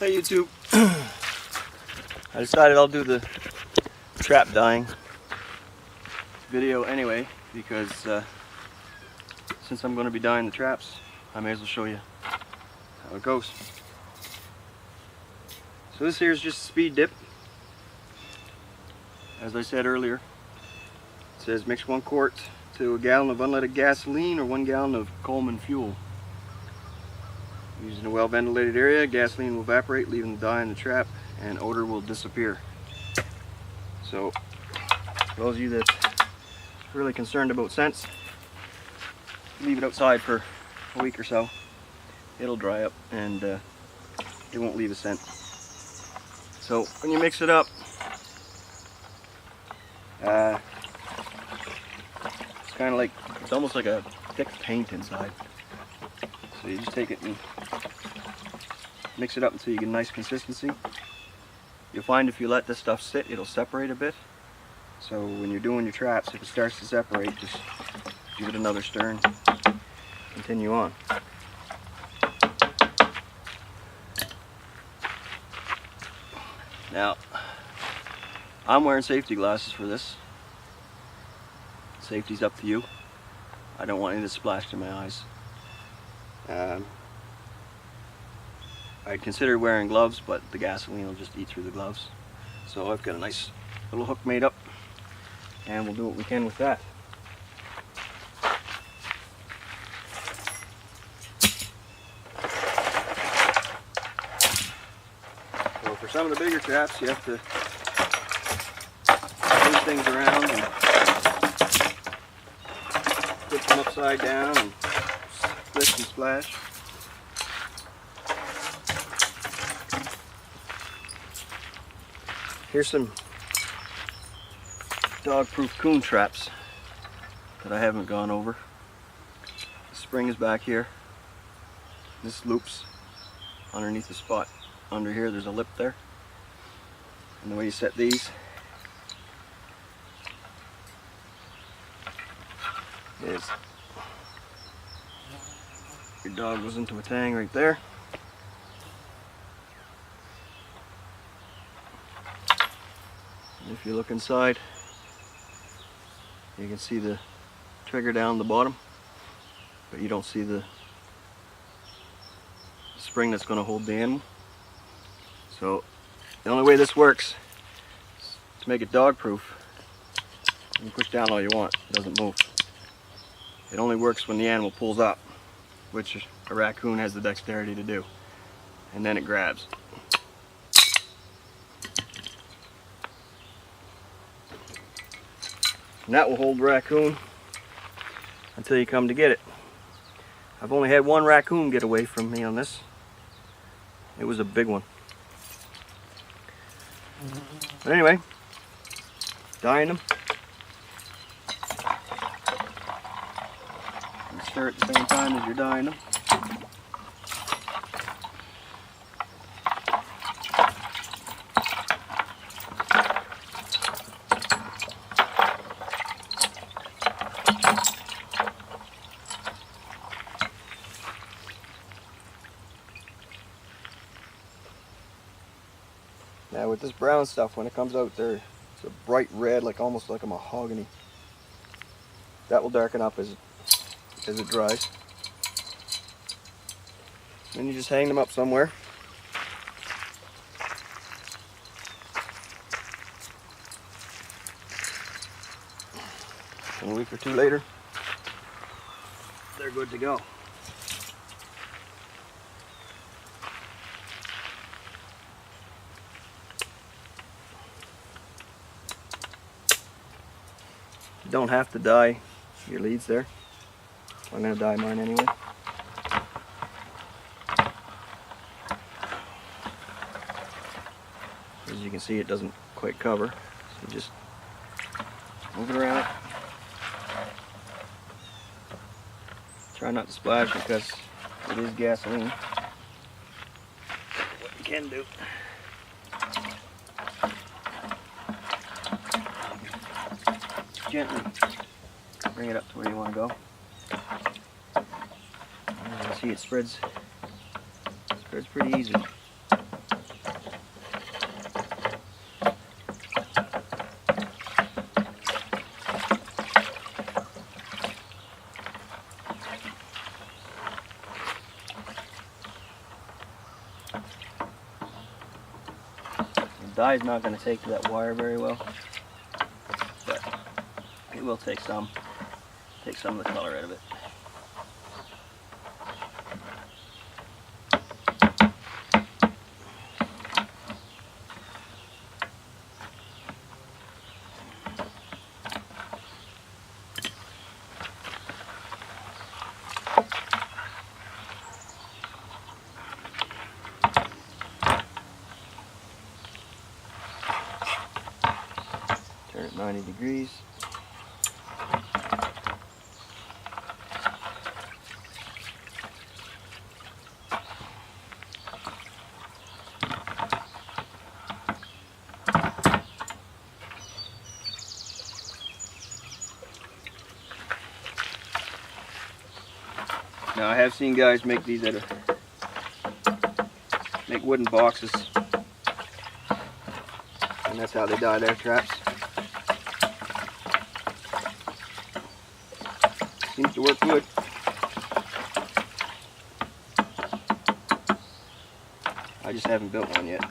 Hey YouTube, I decided I'll do the trap dyeing video anyway because since I'm going to be dyeing the traps, I may as well show you how it goes. So this here is just a speed dip. As I said earlier, it says mix 1 quart to a gallon of unleaded gasoline or 1 gallon of Coleman fuel. Using a well ventilated area, gasoline will evaporate, leaving the dye in the trap, and odor will disappear. So, for those of you that are really concerned about scents, leave it outside for a week or so. It'll dry up and it won't leave a scent. So, when you mix it up, it's kind of like, it's almost like a thick paint inside. So you just take it and mix it up until you get a nice consistency. You'll find if you let this stuff sit, it'll separate a bit. So when you're doing your traps, if it starts to separate, just give it another stir and continue on. Now, I'm wearing safety glasses for this. Safety's up to you. I don't want any of this splashed in my eyes. I'd consider wearing gloves, but the gasoline will just eat through the gloves. So I've got a nice little hook made up, and we'll do what we can with that. So for some of the bigger traps, you have to move things around and flip them upside down and splish and splash. Here's some dog-proof coon traps that I haven't gone over. The spring is back here. This loops underneath the spot. Under here there's a lip there. And the way you set these is your dog goes into a tang right there. And if you look inside, you can see the trigger down the bottom, but you don't see the spring that's going to hold the animal. So the only way this works is to make it dog proof. You can push down all you want, it doesn't move. It only works when the animal pulls up, which a raccoon has the dexterity to do, and then it grabs. And that will hold the raccoon until you come to get it. I've only had one raccoon get away from me on this. It was a big one. But anyway, dyeing them. And stir at the same time as you're dyeing them. Now with this brown stuff, when it comes out there, it's a bright red, like almost like a mahogany. That will darken up as it dries. Then you just hang them up somewhere. And a week or two later, they're good to go. You don't have to dye your leads there. I'm going to dye mine anyway. As you can see, it doesn't quite cover, so you just move it around. Try not to splash because it is gasoline. What you can do. Gently bring it up to where you want to go. And you can see it spreads pretty easy. The dye is not going to take to that wire very well, but it will take some of the color out of it. Turn it 90 degrees. Now I have seen guys make these make wooden boxes, and that's how they dye their traps. Seems to work good. I just haven't built one yet.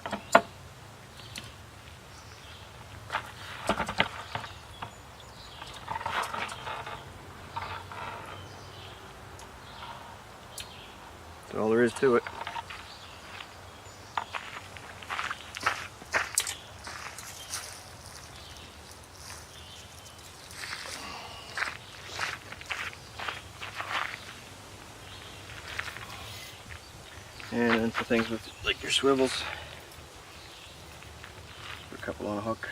That's all there is to it. And then for things with like your swivels, put a couple on a hook.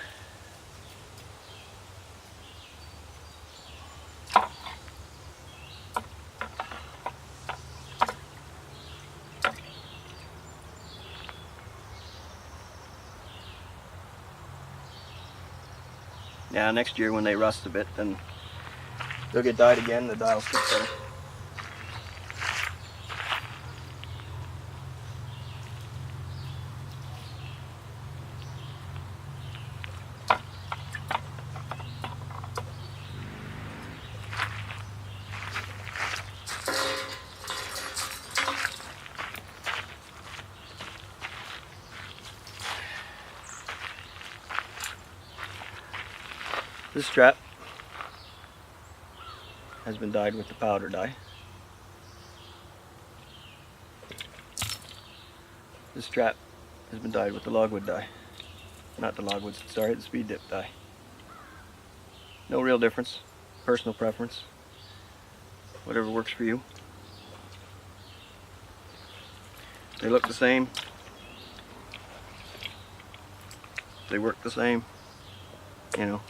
Now next year when they rust a bit, then they'll get dyed again, the dye will stick better. This trap has been dyed with the powder dye. This trap has been dyed with the logwood dye. Not the logwood, sorry, the speed dip dye. No real difference, personal preference. Whatever works for you. They look the same. They work the same. You know,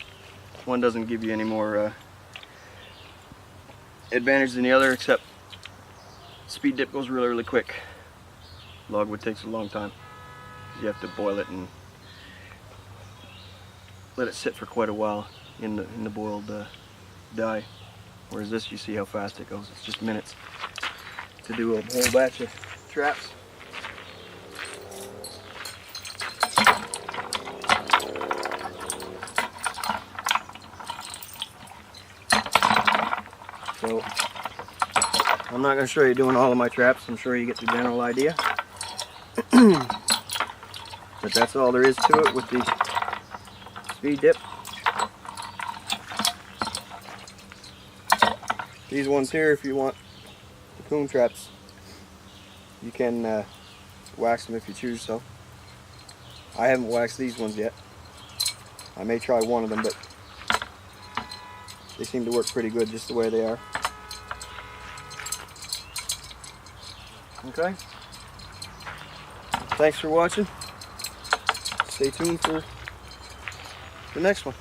one doesn't give you any more advantage than the other, except speed dip goes really, really quick. Logwood takes a long time. You have to boil it and let it sit for quite a while in the boiled dye. Whereas this, you see how fast it goes. It's just minutes to do a whole batch of traps. So I'm not going to show you doing all of my traps. I'm sure you get the general idea. But that's all there is to it with the speed dip. These ones here, if you want the coon traps, you can wax them if you choose so. I haven't waxed these ones yet. I may try one of them, but they seem to work pretty good just the way they are. Okay. Thanks for watching. Stay tuned for the next one.